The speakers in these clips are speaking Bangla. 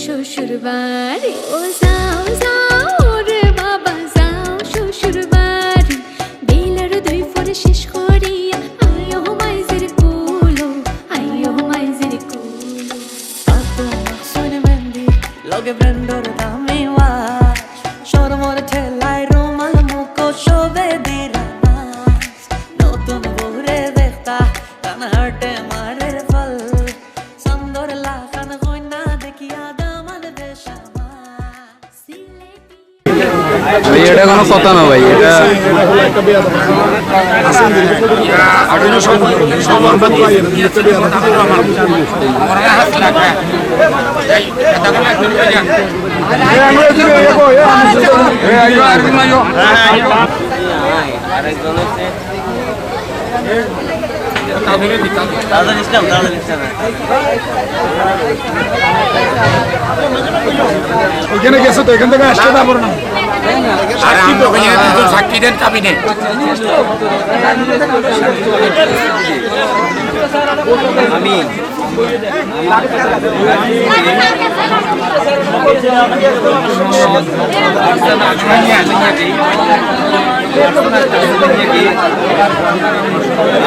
শ্বশুরবাড়ি ও যাও যাও রে বাবা যাও শ্বশুরবাড়ি বেলার দুই ফোরে শেষ করিয়া আইও মাইজের কুলো আইও মাইজের কুলো Tanto suene mendi lo che prendo da me va Shormore thelai romal muko shobe diranas Notun bore dekhta kan harte mare fal Sandor la kan goina dekhiya damal beshama ভাই এটা কোনো কথা না ভাই এটা ওইখানে গেছো তো এখান থেকে আসতে না পারো না সাক্ষী দেন কাবিনে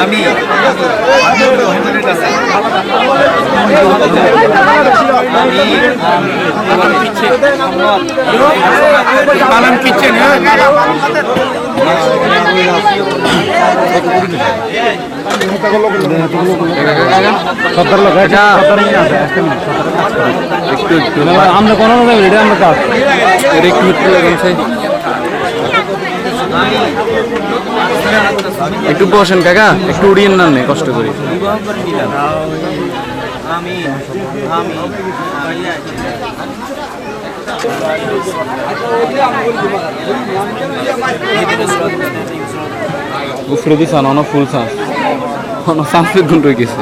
আমি পালন কিচেন আমরা কোনো এটা আমরা কাজ একটু বসেন কাকা একটু উড়িয়ে না নেই কষ্ট করি উপরে দিস অন ফুল সান্স অন সান্সের গুণ রয়ে গেছে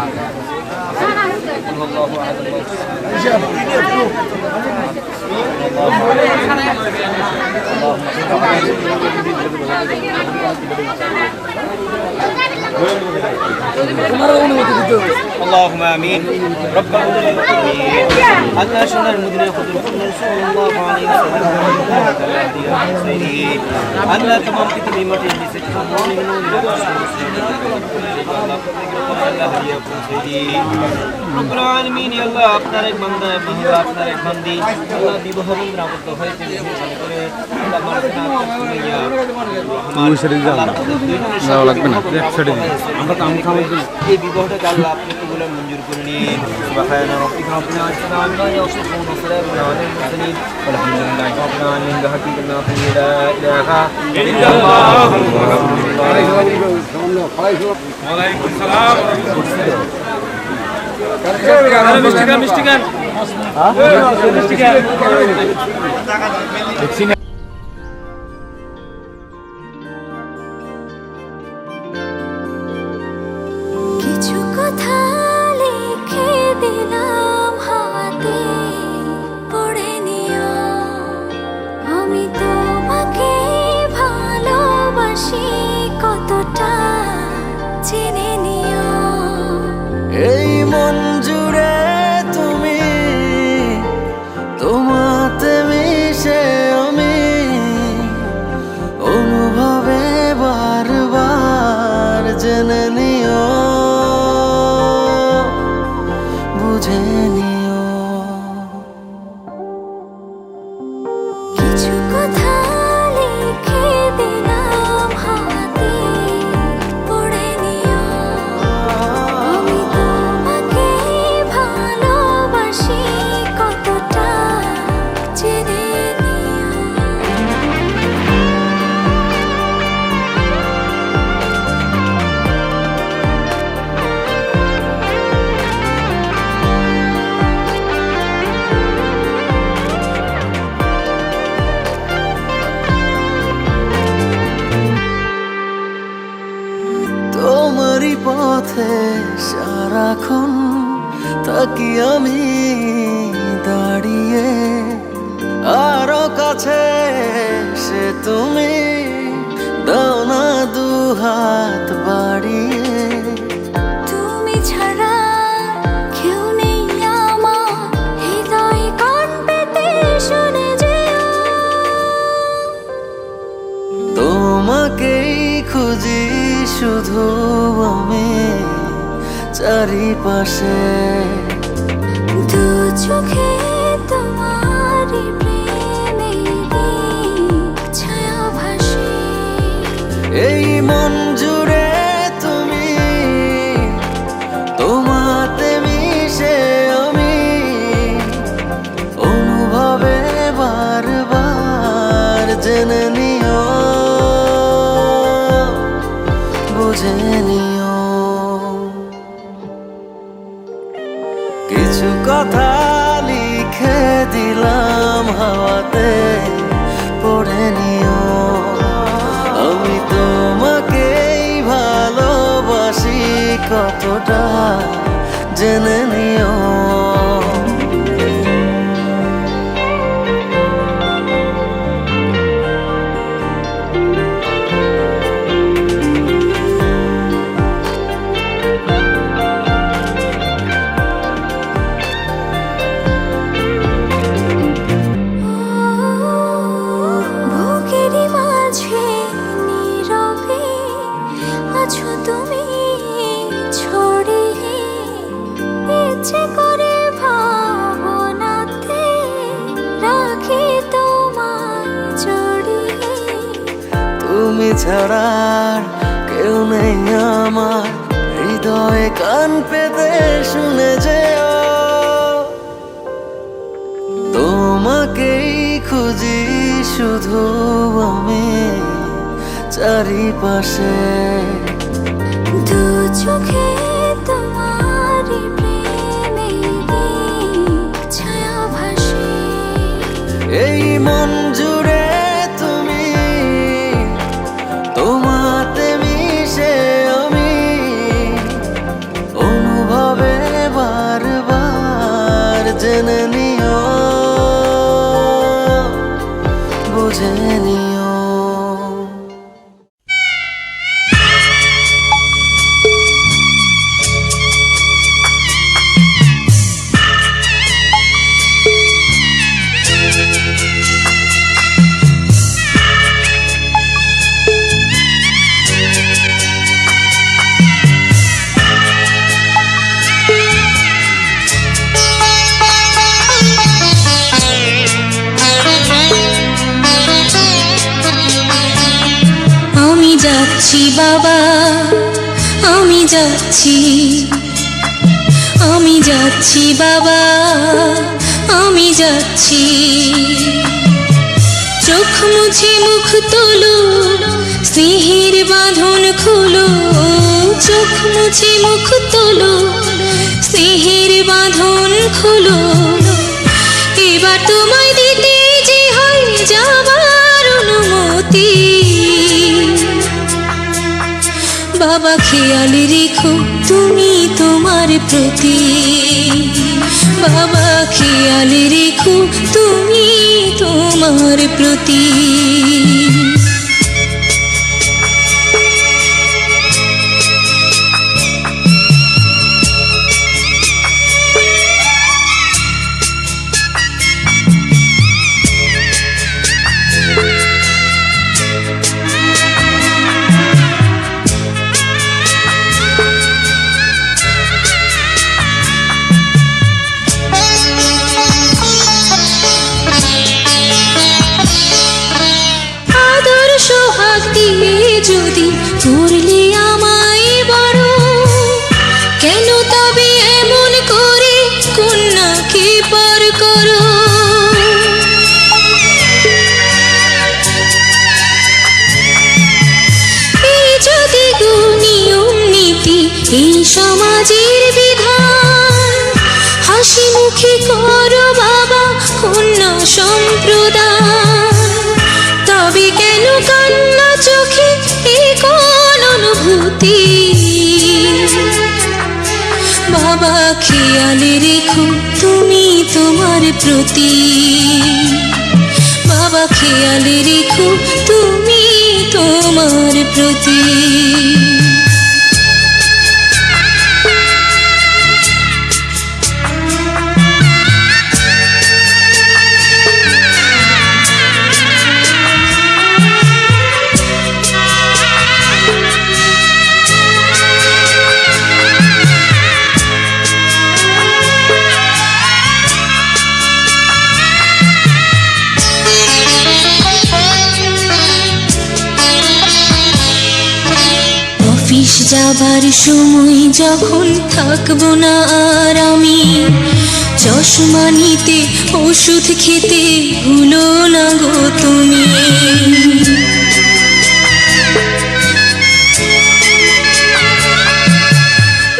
اللهم امين ربنا الله شنا المدينه خذ رسول الله عليه وسلم الله تمام كتابي متي से রব্বুল আলামিন আল্লাহ আপনার এক বান্দা বান্দা আপনার এক বান্দি আল্লাহ বিবাহ বন্ধন আবদ্ধ হয়েছে মেহরবানি করে আল্লাহ মারহানা শুনিয়া দুই সাইডে যাও লাগবে না এক সাইডে আমরা কাম খাওয়ার জন্য এই বিবাহটাকে আল্লাহ আপনি কবুল মঞ্জুর করে নিন সুবহানা রাব্বিকা রাব্বিল ইজ্জাতি আম্মা ইয়াসিফুন ওয়া সালামুন আলাল মুরসালিন ওয়ালহামদুলিল্লাহি রাব্বিল আলামিন হাকিকাতুনা লা ইলাহা ইল্লাল্লাহ ওয়ালাইকুম সালাম মিষ্টি গান কিছু কথা লিখে দিলাম হাতে পড়ে নিও আমি তোমাকে ভালোবাসি কতটা জেনে নিও এই মন জুড়ে তুমি তোমাতে মিশে আমি অনুভবে বারবার জেনে নিও বুঝে নিও কিছু কথা লিখে দিলাম হাতে পড়ে নিও আমি তোমাকে ভালোবাসি কতটা জেনে নিও তোমারই পথে সারাক্ষণ থাকি আমি দাঁড়িয়ে আরো কাছে সে তুমি হাত বাড়িয়ে। তুমি ছাড়া কেউ নেই আমার, হৃদয় কান পেতে শুনে যেও। তোমাকেই খুঁজি শুধু আমি চারিপাশে। দু চোখে তোমারই প্রেমেরই ছায়া ভাসে। এই মন জুড়ে তুমি, তোমাতে মিশে আমি অনুভবে বারবার জেনে নিও, বুঝে নিও। কিছু কথা লিখে দিলাম হাওয়াতে, পড়ে নিও। আমি তোমাকেই ভালোবাসি কতটা জেনে নিও। বুকেরই মাঝে নীরবে আছো তুমি ছড়িয়ে। ইচ্ছে করে ভাবনাতে রাখি তোমায় জড়িয়ে। তুমি ছাড়া আর কেউ নেই আমার, হৃদয়ে কান পেতে শুনে যেও। তোমাকেই খুঁজি শুধু আমি চারিপাশে। দু চোখে তোমারই প্রেমেরই ছায়া ভাসে। এই মন জুড়ে তুমি, তোমাতে মিশে আমি অনুভবে বারবার জেনে নিও, বুঝে নিও। আমি যাচ্ছি বাবা, আমি যাচ্ছি, আমি যাচ্ছি বাবা, আমি যাচ্ছি। চোখ মুছে মুখ তোলো, স্নেহের বাঁধন খোলো। চোখ মুছে মুখ তোলো, স্নেহের বাঁধন খোলো। এবার তোমায় দিতে যে হয় যাবার অনুমতি। বাবা খেয়াল রেখো তুমি তোমার প্রতি। বাবা খেয়াল রেখো তুমি তোমার প্রতি। যদি করলে আমায় বড়, কেন তবে এমন করে কন্যাকে পর করো। এই যদি নিয়ম নীতি, এই সমাজের বিধান, হাসি মুখে করো বাবা কন্যা সম্প্রদান। তবে কেন কান্না চোখে এই কোন অনুভূতি। বাবা খেয়াল রেখো তুমি তোমার প্রতি। বাবা খেয়াল রেখো তুমি তোমার প্রতি। অফিস যাবার সময় যখন থাকবো না আর আমি, চশমা নিতে ওষুধ খেতে ভুলো না গো তুমি।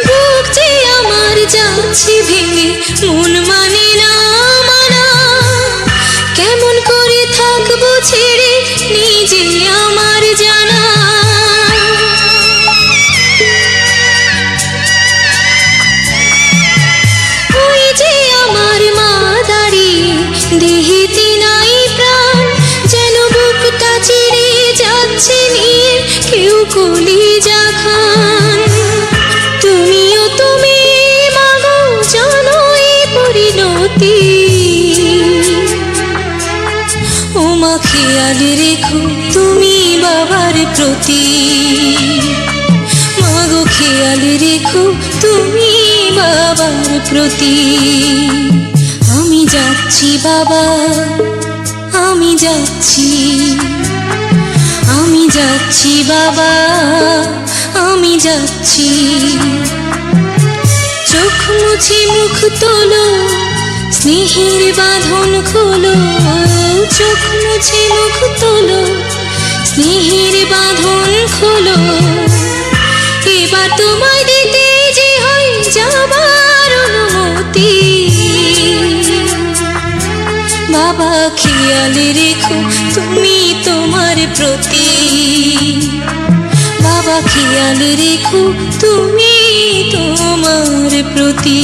বুক যে আমার যাচ্ছে ভেঙে, মন মানে না মানা, কেমন করে থাকবো ছেড়ে নিজে আমার জানা। দেহেতে নাই প্রাণ, যেন বুকটা চিরে যাচ্ছে নিয়ে কেউ কলিজা খান। তুমিও তুমি মাগো জানো এই পরিণতি, ও মা খেয়াল রেখো তুমি বাবার প্রতি। মাগো খেয়াল রেখো তুমি বাবার প্রতি। আমি যাচ্ছি বাবা, আমি যাচ্ছি, আমি যাচ্ছি বাবা, আমি যাচ্ছি। চোখ মুছে মুখ তোলো, স্নেহের বাঁধন খোলো। চোখ মুছে মুখ তোলো, স্নেহের বাঁধন খোলো। এবার তোমায় দিতে যে হয় যাবার অনুমতি। বাবা খেয়াল রেখো তুমি তোমার প্রতি। বাবা খেয়াল রেখো তুমি তোমার প্রতি।